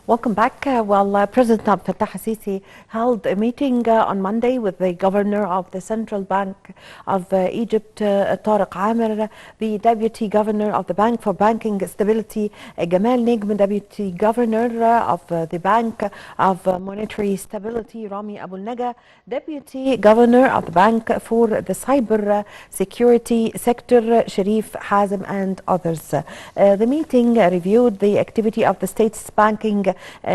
Welcome back. President Abdel Fattah al-Sisi held a meeting on Monday with the governor of the Central Bank of Egypt, Tariq Amir, the deputy governor of the Bank for Banking Stability, Gamal Negm, deputy governor of the Bank of Monetary Stability, Rami Abu Naga, deputy governor of the Bank for the Cyber Security Sector, Sharif Hazem, and others. The meeting reviewed the activity of the state's banking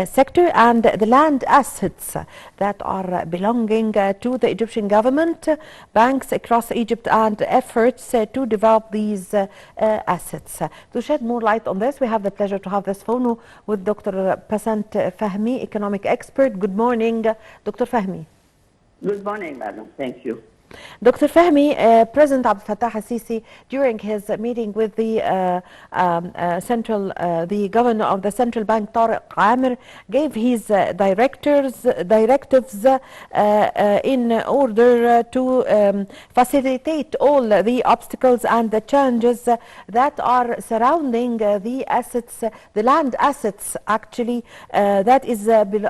sector and the land assets that are belonging to the Egyptian government, banks across Egypt, and efforts to develop these assets. To shed more light on this, we have the pleasure to have this phone with Dr. Passant Fahmi, economic expert. Good morning, Dr. Fahmi. Good morning, madam. Thank you. Dr. Fahmi, President Abdel Fattah al-Sisi, during his meeting with the the governor of the central bank, Tariq Amir, gave his directives in order to facilitate all the obstacles and the challenges that are surrounding the assets, the land assets actually, that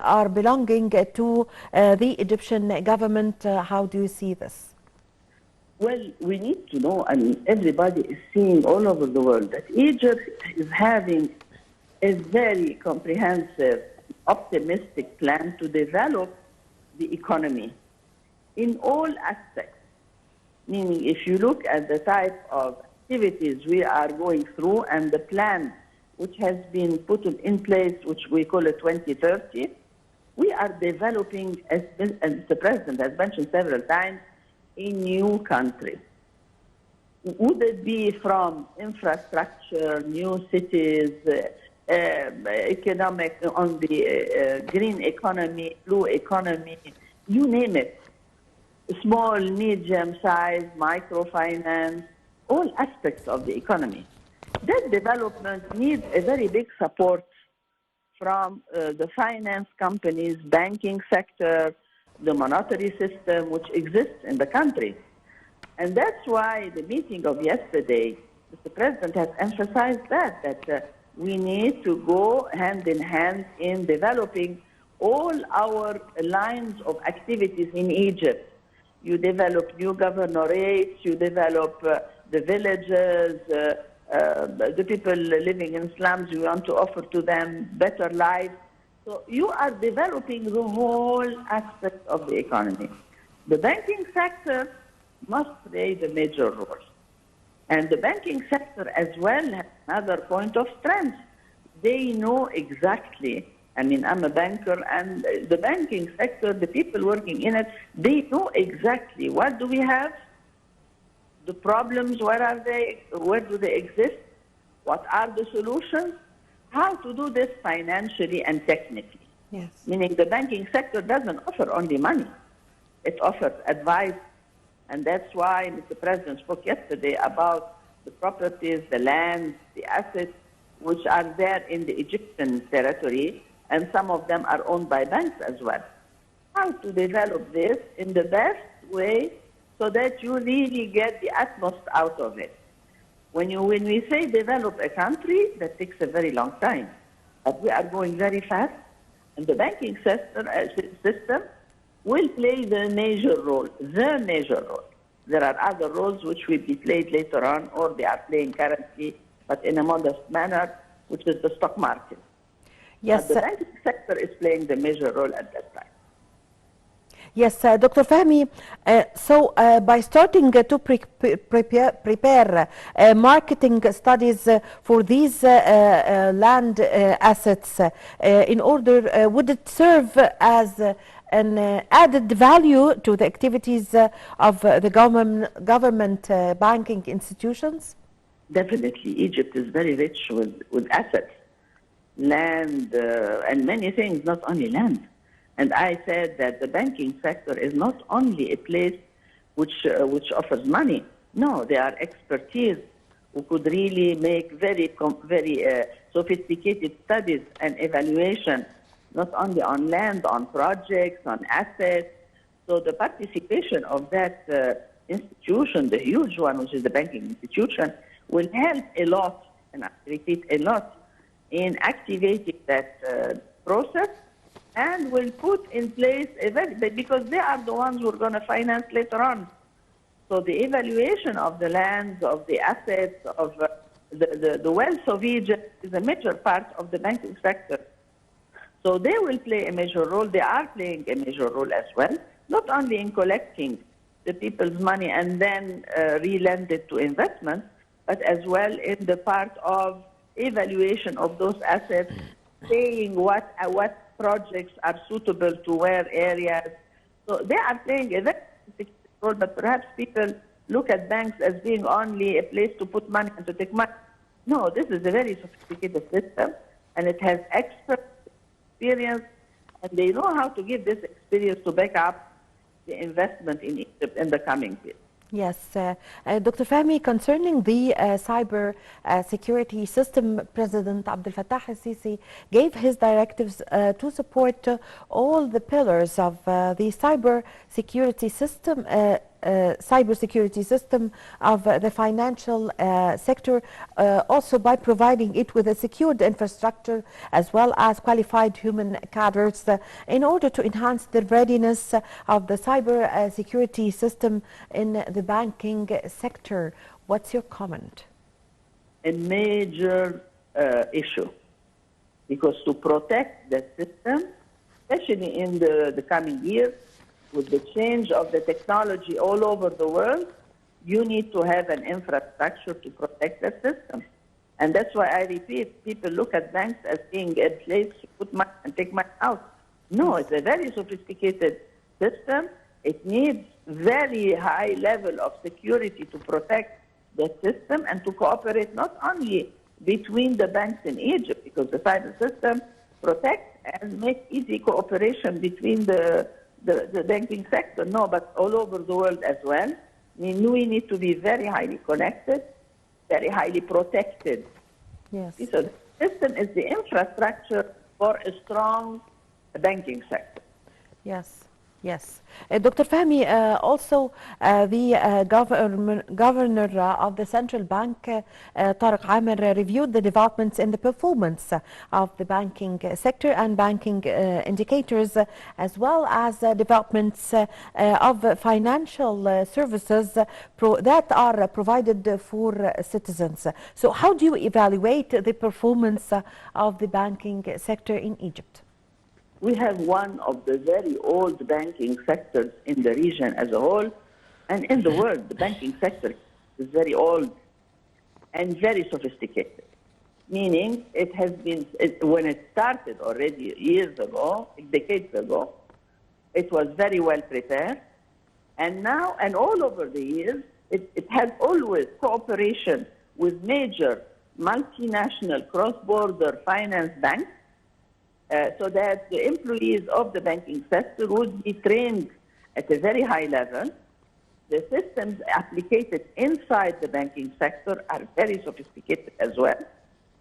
are belonging to the Egyptian government. How do you see this? Well, we need to know, and everybody is seeing all over the world, that Egypt is having a very comprehensive, optimistic plan to develop the economy in all aspects. Meaning, if you look at the type of activities we are going through and the plan which has been put in place, which we call it 2030, we are developing, as the President has mentioned several times, a new country. Would it be from infrastructure, new cities, economic, on the green economy, blue economy, you name it, small, medium size, microfinance, all aspects of the economy. That development needs a very big support from the finance companies, banking sector, the monetary system which exists in the country. And that's why the meeting of yesterday, Mr. President has emphasized that we need to go hand in hand in developing all our lines of activities in Egypt. You develop new governorates, you develop the villages, the people living in slums, you want to offer to them better lives. So you are developing the whole aspect of the economy. The banking sector must play the major role. And the banking sector as well has another point of strength. They know exactly, I mean, I'm a banker, and the banking sector, the people working in it, they know exactly what do we have, the problems, where are they, where do they exist, what are the solutions, how to do this financially and technically. Yes. Meaning the banking sector doesn't offer only money. It offers advice. And that's why Mr. President spoke yesterday about the properties, the lands, the assets, which are there in the Egyptian territory, and some of them are owned by banks as well. How to develop this in the best way so that you really get the utmost out of it. When we say develop a country, that takes a very long time. But we are going very fast, and the banking system will play the major role, There are other roles which will be played later on, or they are playing currently, but in a modest manner, which is the stock market. Yes. But the banking sector is playing the major role at that time. Yes, Dr. Fahmi, by starting to prepare marketing studies for these land assets, in order, would it serve as an added value to the activities of the government banking institutions? Definitely. Egypt is very rich with assets, land, and many things, not only land. And I said that the banking sector is not only a place which offers money. No, they are expertise who could really make very sophisticated studies and evaluation, not only on land, on projects, on assets. So the participation of that institution, the huge one, which is the banking institution, will help a lot, and I repeat, a lot, in activating that process and will put in place because they are the ones who are going to finance later on. So the evaluation of the lands, of the assets, of the wealth of Egypt is a major part of the banking sector. So they will play a major role. They are playing a major role as well, not only in collecting the people's money and then re-lend it to investments, but as well in the part of evaluation of those assets, saying what projects are suitable to where areas. So they are playing a very significant role, but perhaps people look at banks as being only a place to put money and to take money. No, this is a very sophisticated system, and it has expert experience, and they know how to give this experience to back up the investment in Egypt in the coming years. Yes, Dr. Fahmi, concerning the cyber security system, President Abdel Fattah al-Sisi gave his directives to support all the pillars of the cyber security system of the financial sector, also by providing it with a secured infrastructure as well as qualified human cadres in order to enhance the readiness of the cyber security system in the banking sector. What's your comment? A major issue, because to protect the system, especially in the coming years, with the change of the technology all over the world, you need to have an infrastructure to protect the system. And that's why I repeat, people look at banks as being a place to put money and take money out. No, it's a very sophisticated system. It needs very high level of security to protect the system and to cooperate not only between the banks in Egypt, because the cyber system protects and makes easy cooperation between the banking sector, no, but all over the world as well. I mean, we need to be very highly connected, very highly protected. Yes. So the system is the infrastructure for a strong banking sector. Yes. Yes. Dr. Fahmi, also the governor of the central bank, Tariq Amir, reviewed the developments in the performance of the banking sector and banking indicators, as well as developments of financial services that are provided for citizens. So how do you evaluate the performance of the banking sector in Egypt? We have one of the very old banking sectors in the region as a whole, and in the world. The banking sector is very old and very sophisticated, meaning it has been, when it started already years ago, decades ago, it was very well prepared, and now, and all over the years, it has always cooperation with major multinational cross-border finance banks, so that the employees of the banking sector would be trained at a very high level. The systems applicated inside the banking sector are very sophisticated as well,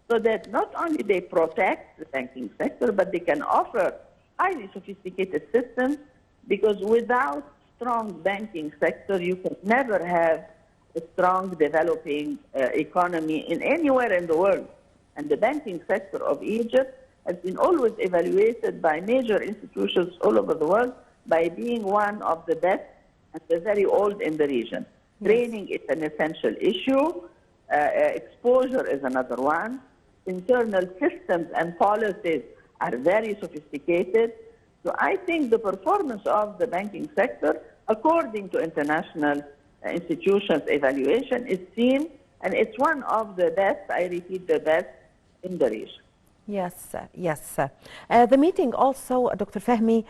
so that not only they protect the banking sector, but they can offer highly sophisticated systems, because without strong banking sector, you can never have a strong developing economy in anywhere in the world. And the banking sector of Egypt has been always evaluated by major institutions all over the world by being one of the best and the very old in the region. Yes. Training is an essential issue. Exposure is another one. Internal systems and policies are very sophisticated. So I think the performance of the banking sector, according to international institutions' evaluation, is seen, and it's one of the best, I repeat, the best in the region. Yes, yes. The meeting also, Dr. Fahmi,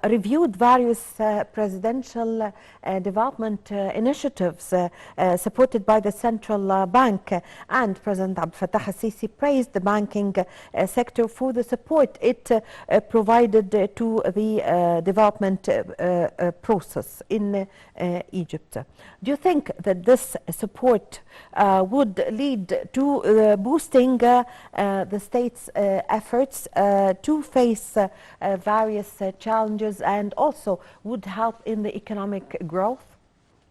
reviewed various presidential development initiatives supported by the central bank, and President Abdel Fattah al-Sisi praised the banking sector for the support it provided to the development process in Egypt. Do you think that this support would lead to boosting the state's efforts to face various challenges, and also would help in the economic growth?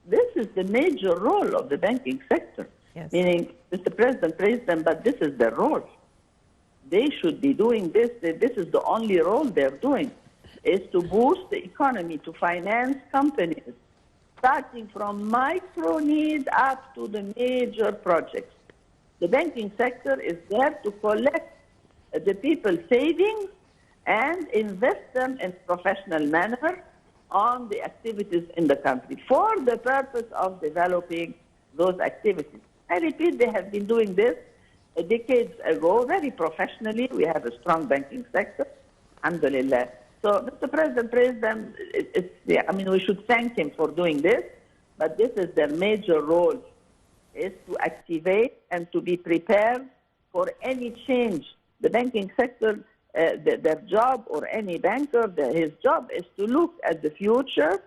This is the major role of the banking sector. Yes. Meaning, Mr. President praised them, but this is their role. they should be doing this. This is the only role they're doing, is to boost the economy, to finance companies, starting from micro needs up to the major projects. The banking sector is there to collect the people's savings and invest them in a professional manner on the activities in the country for the purpose of developing those activities. I repeat, they have been doing this decades ago very professionally. We have a strong banking sector, alhamdulillah. So, Mr. President, we should thank him for doing this, but this is their major role, is to activate and to be prepared for any change. The banking sector, their job, or any banker, his job is to look at the future,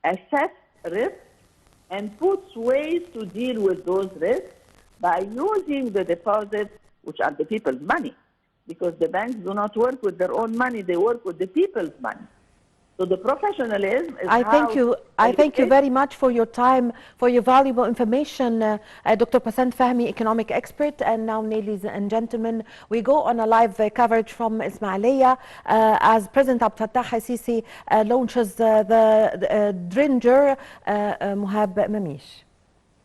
assess risks, and puts ways to deal with those risks by using the deposits, which are the people's money, because the banks do not work with their own money, they work with the people's money. So the professionalism is I thank you very much for your time, for your valuable information, Dr. Passant Fahmi, economic expert. And now, ladies and gentlemen, we go on a live coverage from Ismailia as President Abdel Fattah al-Sisi launches the Dringer Muhab Mamish.